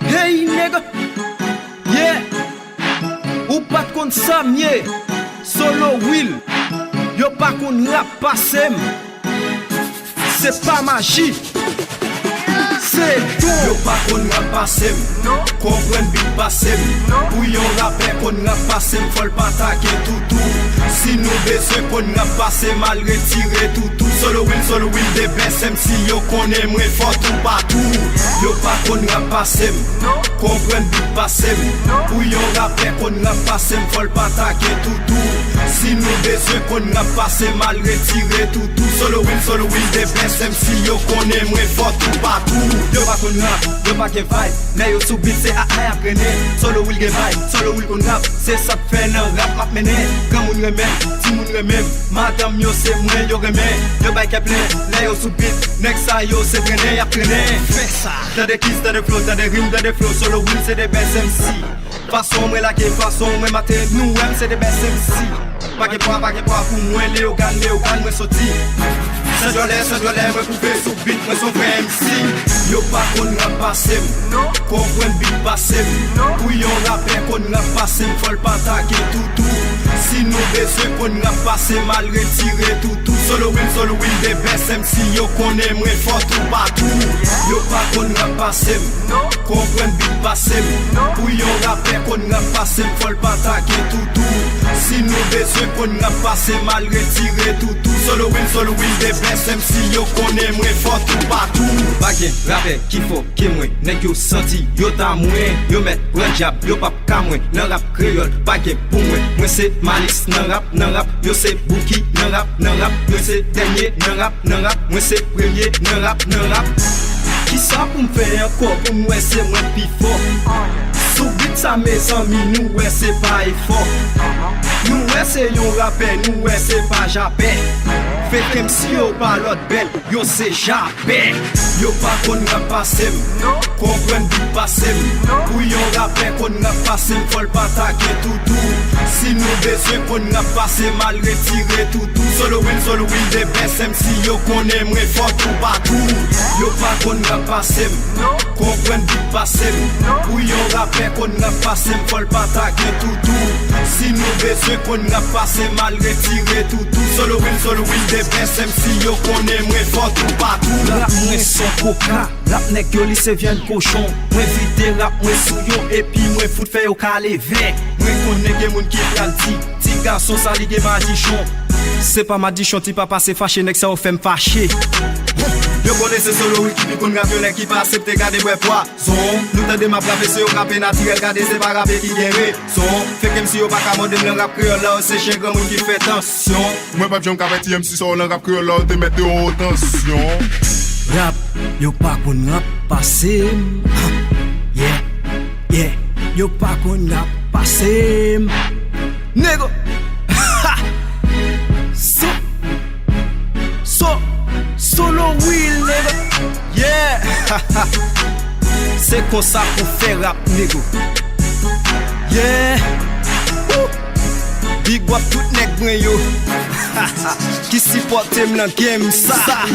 Hey nigga, yeah. Ou pas kon sam ye. Solo will. Yo pas kon rap passem. C'est pas magie. C'est tout. Yo pas kon rap passem. Kompren bit passem. Ou yon rappel kon rap passem. Fol pa take toutou. Si nou bese kon rap passem. Mal retire toutou. Solo will de best MC. Yo konen mwen fort ou patou. Yo pas kon rap passem. Kompren bit passem. Ou yon rappel kon rap passem. Fol pa take toutou. Si nou bese kon rap passem. Mal retire toutou. Solo will de best MC. Yo konen mwen fort ou patou. Yo pa kon rap, yo pa gen vibe. Mais yo sou beat, c'est a aprene. Solo will gen vibe, solo will kon rap. C'est ça fait nan rap map mene. Grand moun remen, ti moun remen. Madame yo c'est mwen yo remen. Yo bay ke plen, là yo sou beat. Next sa yo c'est trene, yap trene. Fais ça. T'as des kiss, t'as des flow, t'as des rimes, t'as des flow. Solo will c'est des best MC. Façon mwen la ke, façon mwen mater. Nou wèm c'est des best MC. Pa ke poa pou mwen Léogan mwen soti. Se jolè mwen poupe sou beat mwen son vrai MC. Yo pa kon rap passem, kompren bit passem. Ou yon rappel kon rap passem, fol pa take toutou. Si nou bese kon rap passem, mal retire toutou. Solo will de best MC, yo konen mwen fort ou patou. Yo pa kon rap passem, kompren bit passem. Ou yon rappel kon rap passem, fol pa take toutou. Si nou bese kon rap passem, mal retire toutou. Solo will de best MC, yo konen mwen fort ou patou. Bagye, rapè, kifo, ke mwen. Nek yo senti, yo ta mwen. Yo met, ren jab, yo pap ka mwen. Nan rap kreol, bagye pou mwen. Mwen se malis, nan rap. Yo se bouki, nan rap. Mwen se denye, nan rap. Mwen se premye, nan rap. Ki sa pou mfe anko, pou mwen se mwen pi fort. Sou bit sa me zami, nou wè se pa e fort. Nou wè se yon rapè, nou wè se pa japè. Fek MC yo pa lot bel, yo se japè. Yo pa kon rap passem, kompren bit passem. Ou yon rappel kon rap passem, fol pa take toutou. Si nou bese kon rap passem, mal retire toutou. Solo will de best MC, yo konen mwen fort ou patou. Yo pa kon rap passem, kompren bit passem. Ou yon rappel kon rap passem, fol pa take toutou. Si nou bese kon rap passem, mal retire toutou. Solo will de best MC, yo konen mwen fort ou patou. Rap mwen son coca, rap nek yo li se vyen cochon. Mwen vide rap mwen sou yo, epi mwen fout fe yo ka leve. Mwen konen gen moun ki pral ti garçon sa li gen madichon. Se pa madichon ti pa pase fache, nek sa ou fem fache. Yo kone se solo will ki pi kon rap yo nek ki pa asepte gade bwe poison. Nou tande ma brape se yo rape naturel, gade se pa rape ki gen raison. Fek MC yo pa ka modem nan rap kreol la ou se chen gran moun ki fè tansyon. Mwen pa jom ka fè ti MC so nan rap kreol la ou te mette yo tansyon. Rap, yo pa kon rap passem. Yeah, yo pa kon rap passem. Nego, solo will, nigga. Yeah, c'est comme ça qu'on fait rap, nigga. Yeah, big up tout nèg brin yo. Qui supporte m nan game ça.